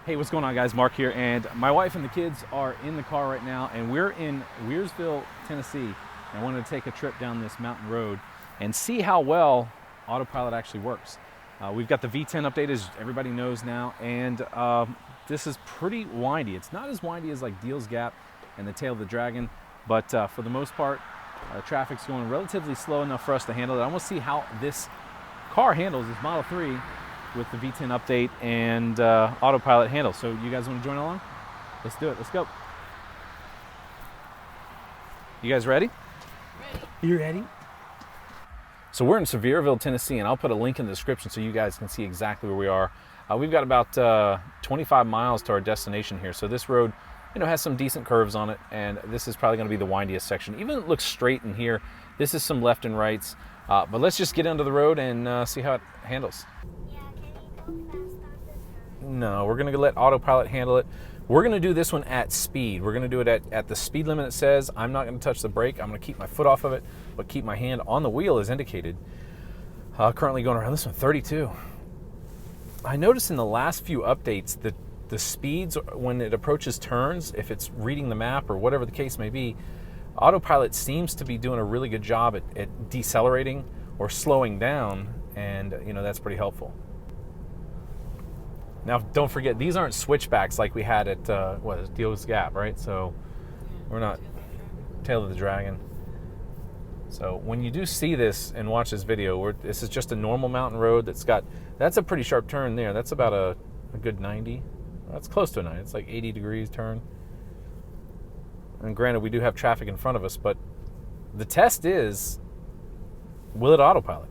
Hey, what's going on, guys? Mark here, and my wife and the kids are in the car right now, and we're in Wearsville, Tennessee. And I wanted to take a trip down this mountain road and see how well autopilot actually works. We've got the V10 update, as everybody knows now, and this is pretty windy. It's not as windy as like Deal's Gap and the Tail of the Dragon, but for the most part, traffic's going relatively slow enough for us to handle it. I want to see how this car handles, this Model 3, with the V10 update and autopilot handle. So you guys want to join along? Let's do it. Let's go. You guys ready? Ready. You ready? So we're in Sevierville, Tennessee, and I'll put a link in the description so you guys can see exactly where we are. We've got about 25 miles to our destination here. So this road, has some decent curves on it, and this is probably going to be the windiest section. Even it looks straight in here. This is some left and rights, but let's just get into the road and see how it handles. No, we're going to let autopilot handle it. We're going to do this one at speed. We're going to do it at the speed limit it says. I'm not going to touch the brake. I'm going to keep my foot off of it, but keep my hand on the wheel as indicated. Currently going around this one, 32. I noticed in the last few updates that the speeds, when it approaches turns, if it's reading the map or whatever the case may be, autopilot seems to be doing a really good job at decelerating or slowing down, and that's pretty helpful. Now, don't forget, these aren't switchbacks like we had at, Deal's Gap, right? So we're not Tail of the Dragon. So when you do see this and watch this video, this is just a normal mountain road that's a pretty sharp turn there. That's about a good 90. That's close to a 90. It's like 80 degrees turn. And granted, we do have traffic in front of us, but the test is, will it autopilot?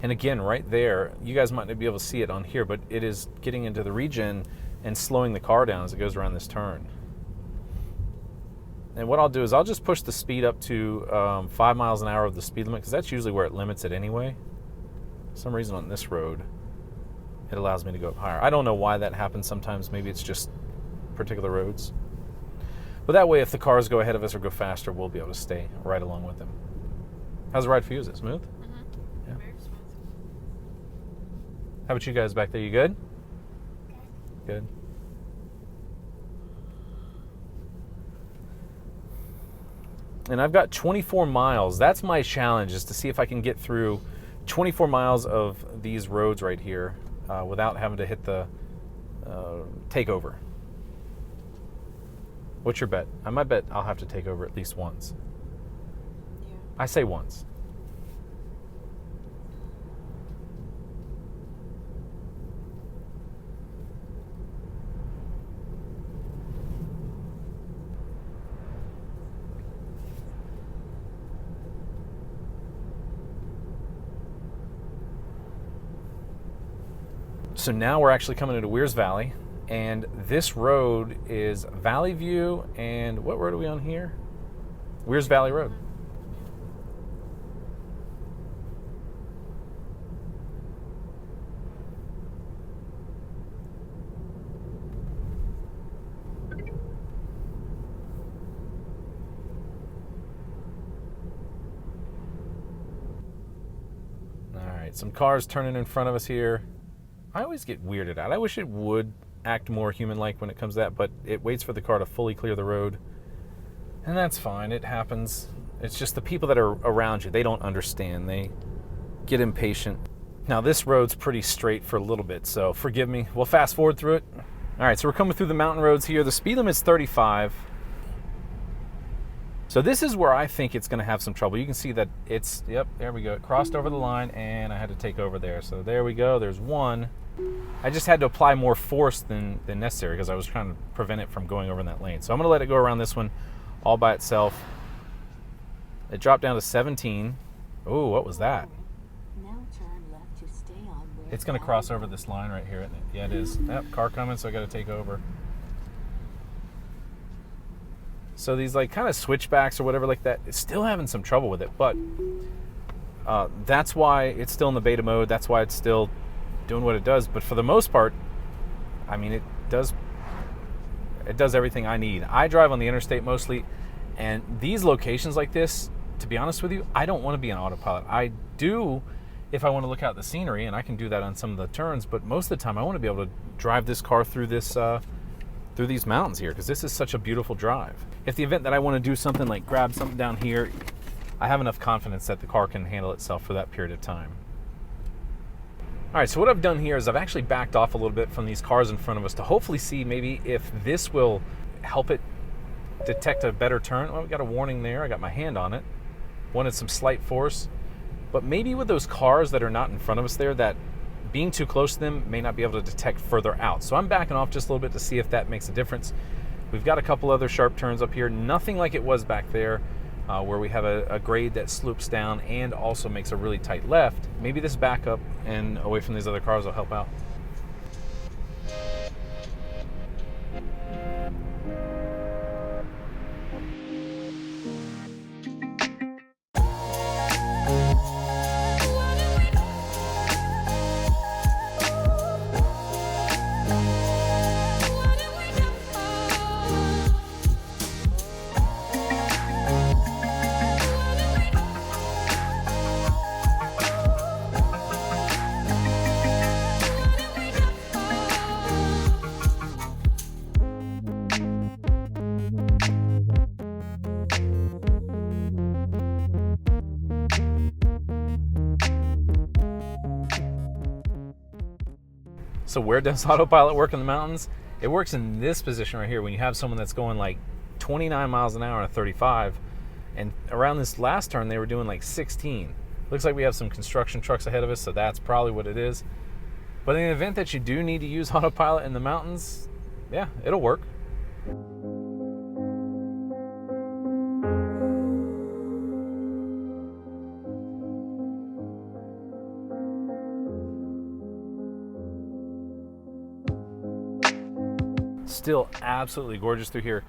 And again, right there, you guys might not be able to see it on here, but it is getting into the regen and slowing the car down as it goes around this turn. And what I'll do is I'll just push the speed up to 5 miles an hour of the speed limit, because that's usually where it limits it anyway. For some reason on this road, it allows me to go up higher. I don't know why that happens sometimes. Maybe it's just particular roads. But that way, if the cars go ahead of us or go faster, we'll be able to stay right along with them. How's the ride for you? Is it smooth? Yeah. Very smooth. How about you guys back there? You good? Good. And I've got 24 miles. That's my challenge, is to see if I can get through 24 miles of these roads right here without having to hit the takeover. What's your bet? I might bet I'll have to take over at least once. Yeah. I say once. So now we're actually coming into Wears Valley, and this road is Valley View, and what road are we on here? Wears Valley Road. All right, some cars turning in front of us here. I always get weirded out. I wish it would act more human-like when it comes to that, but it waits for the car to fully clear the road. And that's fine. It happens. It's just the people that are around you, they don't understand. They get impatient. Now, this road's pretty straight for a little bit, so forgive me. We'll fast forward through it. All right, so we're coming through the mountain roads here. The speed limit's 35. So this is where I think it's going to have some trouble. You can see that yep, there we go. It crossed over the line, and I had to take over there. So there we go. There's one. I just had to apply more force than necessary because I was trying to prevent it from going over in that lane. So I'm going to let it go around this one all by itself. It dropped down to 17. Oh, what was that? Now turn left to stay on Wears It's going to cross over this line right here, isn't it? Yeah, it is. Yep, car coming, so I got to take over. So these like kind of switchbacks or whatever like that, it's still having some trouble with it, but that's why it's still in the beta mode. That's why it's still doing what it does. But for the most part, I mean, it does everything I need. I drive on the interstate mostly, and these locations like this, to be honest with you, I don't want to be on autopilot. I do if I want to look out the scenery, and I can do that on some of the turns, but most of the time I want to be able to drive this car through this through these mountains here, because this is such a beautiful drive. If the event that I want to do something like grab something down here, I have enough confidence that the car can handle itself for that period of time. All right, so what I've done here is I've actually backed off a little bit from these cars in front of us to hopefully see maybe if this will help it detect a better turn. Well, we got a warning there. I got my hand on it. Wanted some slight force. But maybe with those cars that are not in front of us there, that being too close to them may not be able to detect further out. So I'm backing off just a little bit to see if that makes a difference. We've got a couple other sharp turns up here. Nothing like it was back there where we have a grade that slopes down and also makes a really tight left. Maybe this back up and away from these other cars will help out. So where does autopilot work in the mountains? It works in this position right here when you have someone that's going like 29 miles an hour on a 35, and around this last turn they were doing like 16. Looks like we have some construction trucks ahead of us, so that's probably what it is. But in the event that you do need to use autopilot in the mountains, yeah, it'll work. Still absolutely gorgeous through here.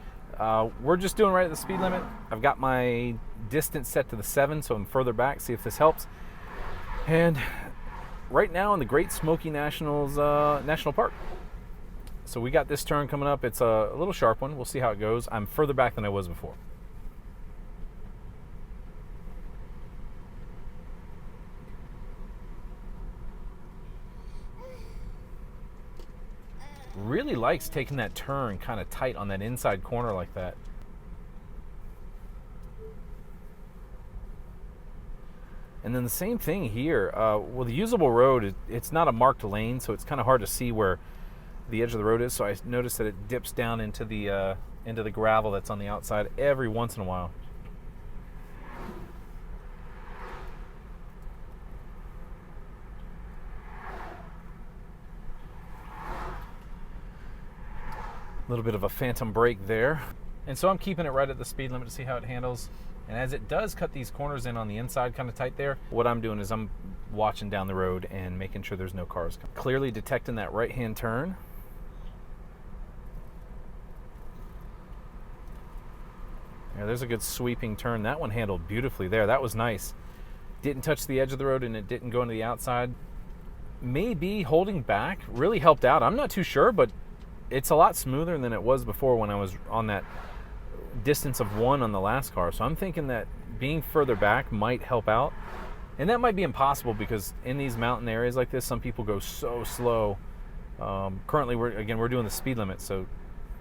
We're just doing right at the speed limit. I've got my distance set to the 7, so I'm further back, see if this helps. And right now in the Great Smoky National Park. So we got this turn coming up. It's a little sharp one. We'll see how it goes. I'm further back than I was before. Really likes taking that turn kind of tight on that inside corner like that. And then the same thing here. Well, the usable road, it's not a marked lane, so it's kind of hard to see where the edge of the road is. So I noticed that it dips down into the gravel that's on the outside every once in a while. A little bit of a phantom brake there. And so I'm keeping it right at the speed limit to see how it handles. And as it does cut these corners in on the inside kind of tight there, what I'm doing is I'm watching down the road and making sure there's no cars coming. Clearly detecting that right-hand turn. Yeah, there's a good sweeping turn. That one handled beautifully there. That was nice. Didn't touch the edge of the road and it didn't go into the outside. Maybe holding back really helped out. I'm not too sure, but it's a lot smoother than it was before when I was on that distance of 1 on the last car. So I'm thinking that being further back might help out. And that might be impossible because in these mountain areas like this, some people go so slow. Currently, we're doing the speed limit, so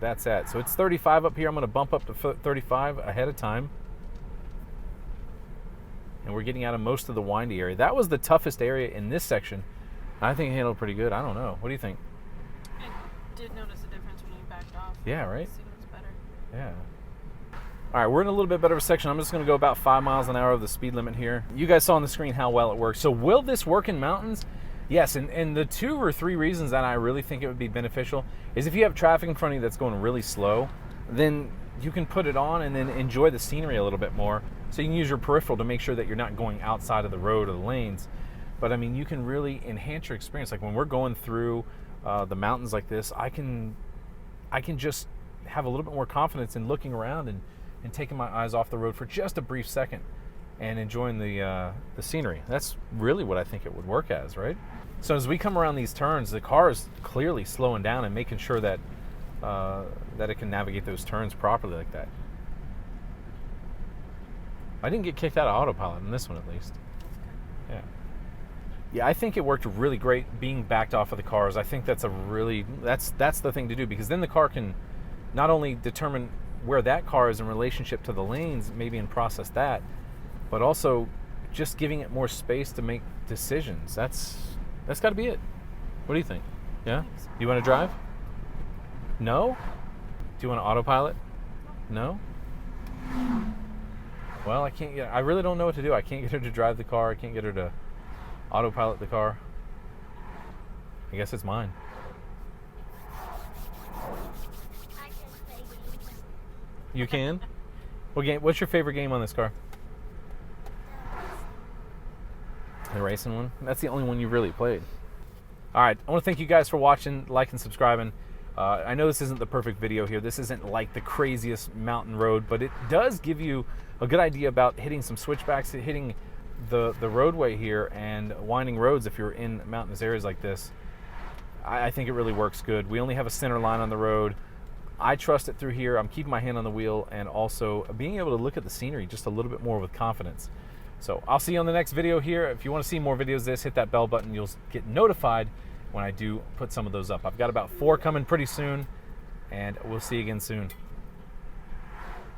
that's that. So it's 35 up here. I'm going to bump up to 35 ahead of time. And we're getting out of most of the windy area. That was the toughest area in this section. I think it handled pretty good. I don't know. What do you think? I did notice a difference when you backed off. Yeah, right? It seems better. Yeah. All right, we're in a little bit better of a section. I'm just going to go about 5 miles an hour of the speed limit here. You guys saw on the screen how well it works. So will this work in mountains? Yes, and the 2 or 3 reasons that I really think it would be beneficial is if you have traffic in front of you that's going really slow, then you can put it on and then enjoy the scenery a little bit more. So you can use your peripheral to make sure that you're not going outside of the road or the lanes. But I mean, you can really enhance your experience. Like when we're going through the mountains like this, I can just have a little bit more confidence in looking around and taking my eyes off the road for just a brief second and enjoying the scenery. That's really what I think it would work as, right? So as we come around these turns, the car is clearly slowing down and making sure that that it can navigate those turns properly like that. I didn't get kicked out of autopilot in this one, at least. Yeah. Yeah, I think it worked really great being backed off of the cars. I think that's that's the thing to do, because then the car can not only determine where that car is in relationship to the lanes, maybe, and process that, but also just giving it more space to make decisions. That's got to be it. What do you think? Yeah? You want to drive? No? Do you want to autopilot? No? Well, I really don't know what to do. I can't get her to drive the car. I can't get her to autopilot the car. I guess it's mine. You can? What's your favorite game on this car? The racing one? That's the only one you really played. All right, I want to thank you guys for watching, liking, subscribing. I know this isn't the perfect video here. This isn't like the craziest mountain road, but it does give you a good idea about hitting some switchbacks, hitting the roadway here, and winding roads if you're in mountainous areas like this. I think it really works good. We only have a center line on the road. I trust it through here. I'm keeping my hand on the wheel, and also being able to look at the scenery just a little bit more with confidence. So I'll see you on the next video here. If you want to see more videos of this, hit that bell button. You'll get notified when I do put some of those up. I've got about 4 coming pretty soon, and we'll see you again soon.